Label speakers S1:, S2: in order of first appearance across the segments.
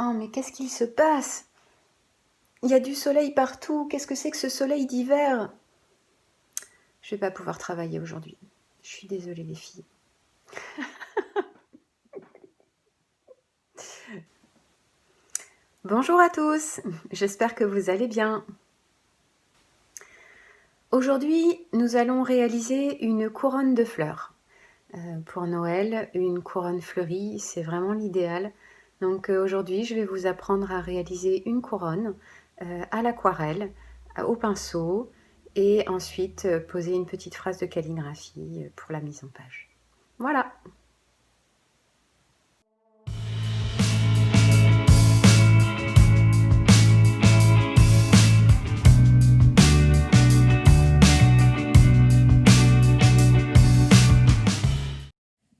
S1: Oh, mais qu'est-ce qu'il se passe? Il y a du soleil partout. Qu'est-ce que c'est que ce soleil d'hiver? Je vais pas pouvoir travailler aujourd'hui. Je suis désolée les filles. Bonjour à tous, j'espère que vous allez bien. Aujourd'hui, nous allons réaliser une couronne de fleurs. Pour Noël, une couronne fleurie, c'est vraiment l'idéal. Donc aujourd'hui, je vais vous apprendre à réaliser une couronne à l'aquarelle, au pinceau, et ensuite poser une petite phrase de calligraphie pour la mise en page. Voilà!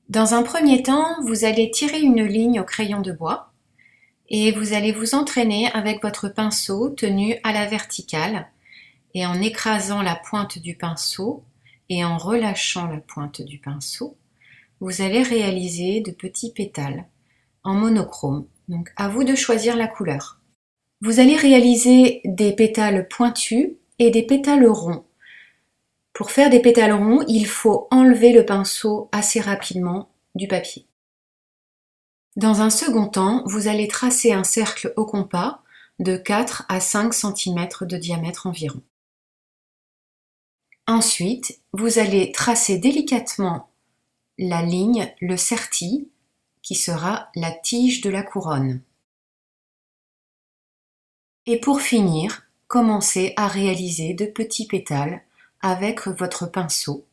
S1: Dans un premier temps, vous allez tirer une ligne au crayon de bois et vous allez vous entraîner avec votre pinceau tenu à la verticale et en écrasant la pointe du pinceau et en relâchant la pointe du pinceau, vous allez réaliser de petits pétales en monochrome. Donc à vous de choisir la couleur. Vous allez réaliser des pétales pointus et des pétales ronds. Pour faire des pétales ronds, il faut enlever le pinceau assez rapidement du papier. Dans un second temps, vous allez tracer un cercle au compas de 4 à 5 cm de diamètre environ. Ensuite, vous allez tracer délicatement la ligne, le certi, qui sera la tige de la couronne. Et pour finir, commencez à réaliser de petits pétales avec votre pinceau.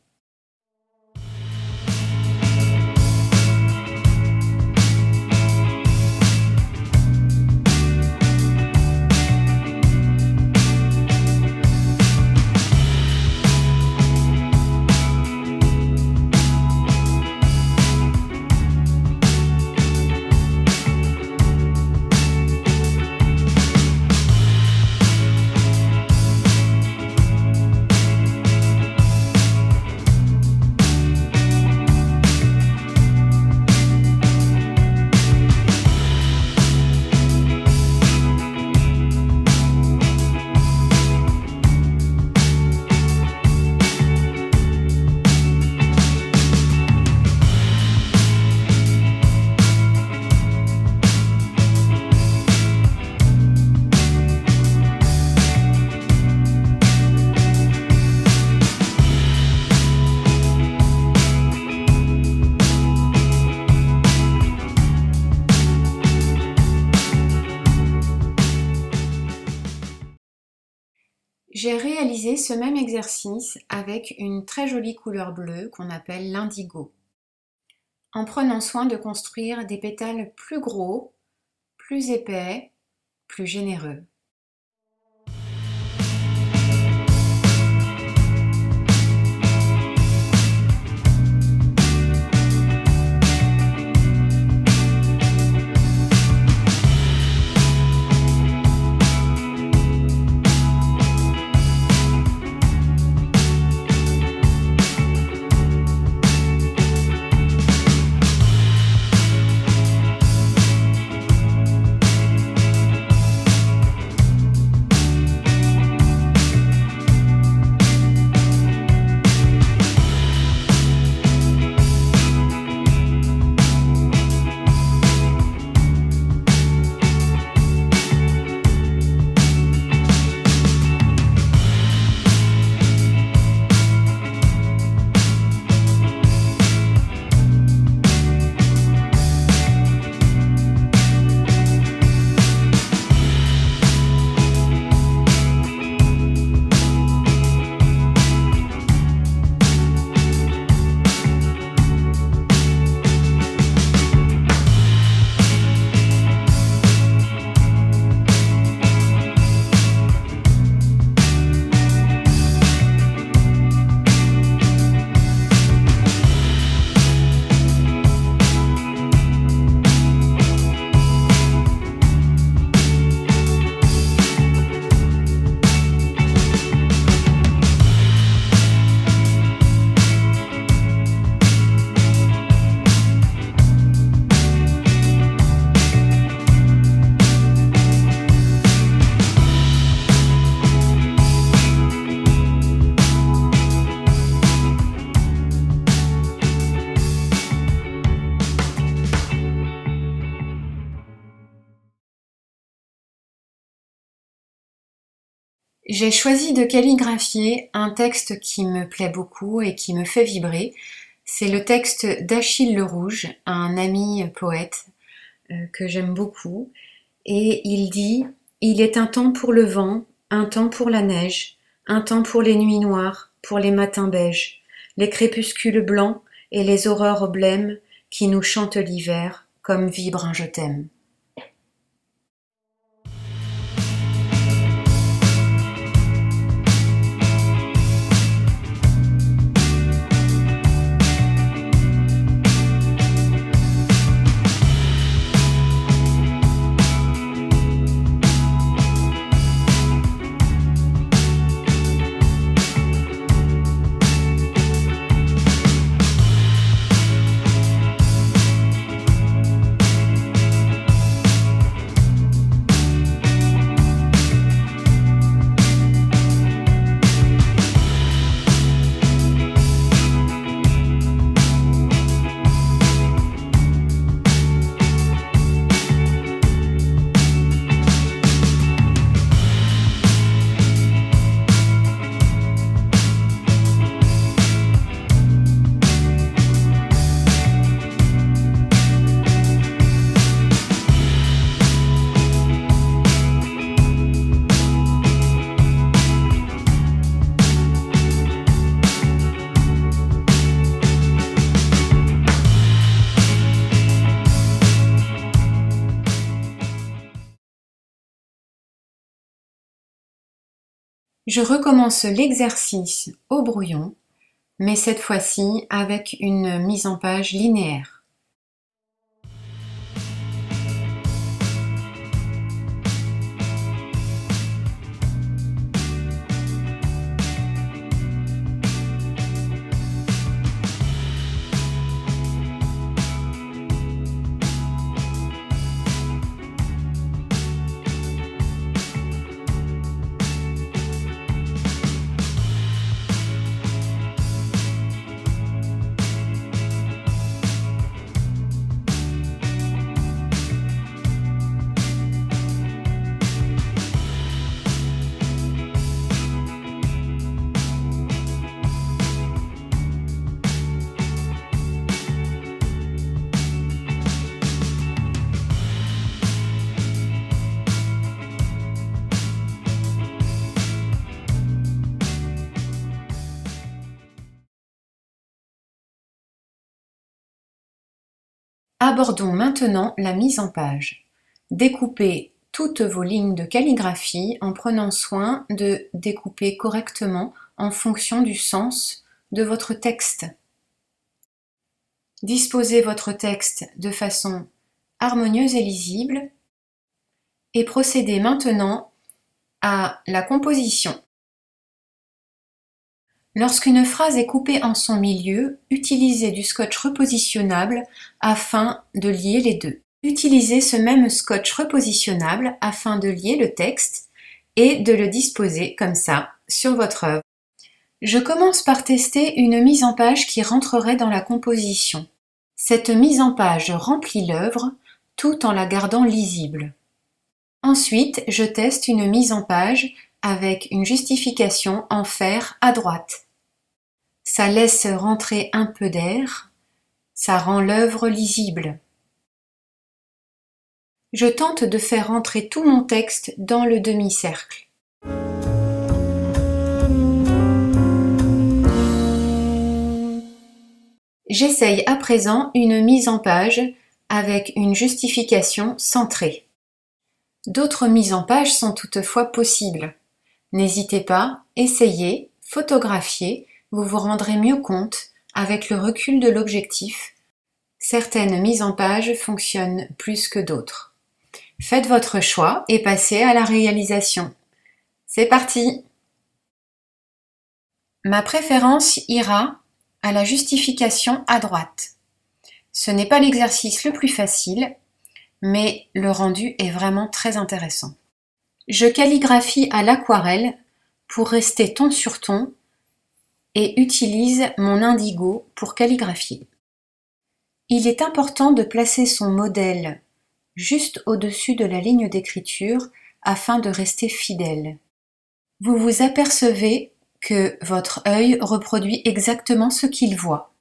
S1: J'ai réalisé ce même exercice avec une très jolie couleur bleue qu'on appelle l'indigo, en prenant soin de construire des pétales plus gros, plus épais, plus généreux. J'ai choisi de calligraphier un texte qui me plaît beaucoup et qui me fait vibrer. C'est le texte d'Achille Le Rouge, un ami poète que j'aime beaucoup. Et il dit: Il est un temps pour le vent, un temps pour la neige, un temps pour les nuits noires, pour les matins beiges, les crépuscules blancs et les aurores blêmes qui nous chantent l'hiver comme vibre un je t'aime. Je recommence l'exercice au brouillon, mais cette fois-ci avec une mise en page linéaire. Abordons maintenant la mise en page. Découpez toutes vos lignes de calligraphie en prenant soin de découper correctement en fonction du sens de votre texte. Disposez votre texte de façon harmonieuse et lisible et procédez maintenant à la composition. Lorsqu'une phrase est coupée en son milieu, utilisez du scotch repositionnable afin de lier les deux. Utilisez ce même scotch repositionnable afin de lier le texte et de le disposer comme ça sur votre œuvre. Je commence par tester une mise en page qui rentrerait dans la composition. Cette mise en page remplit l'œuvre tout en la gardant lisible. Ensuite, je teste une mise en page avec une justification en fer à droite. Ça laisse rentrer un peu d'air, ça rend l'œuvre lisible. Je tente de faire rentrer tout mon texte dans le demi-cercle. J'essaye à présent une mise en page avec une justification centrée. D'autres mises en page sont toutefois possibles. N'hésitez pas, essayez, photographiez, vous vous rendrez mieux compte, avec le recul de l'objectif. Certaines mises en page fonctionnent plus que d'autres. Faites votre choix et passez à la réalisation. C'est parti! Ma préférence ira à la justification à droite. Ce n'est pas l'exercice le plus facile, mais le rendu est vraiment très intéressant. Je calligraphie à l'aquarelle pour rester ton sur ton et utilise mon indigo pour calligraphier. Il est important de placer son modèle juste au-dessus de la ligne d'écriture afin de rester fidèle. vous vous apercevez que votre œil reproduit exactement ce qu'il voit.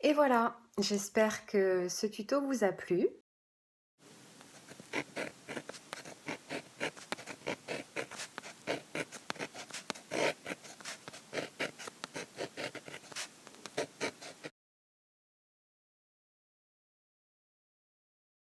S1: Et voilà, j'espère que ce tuto vous a plu.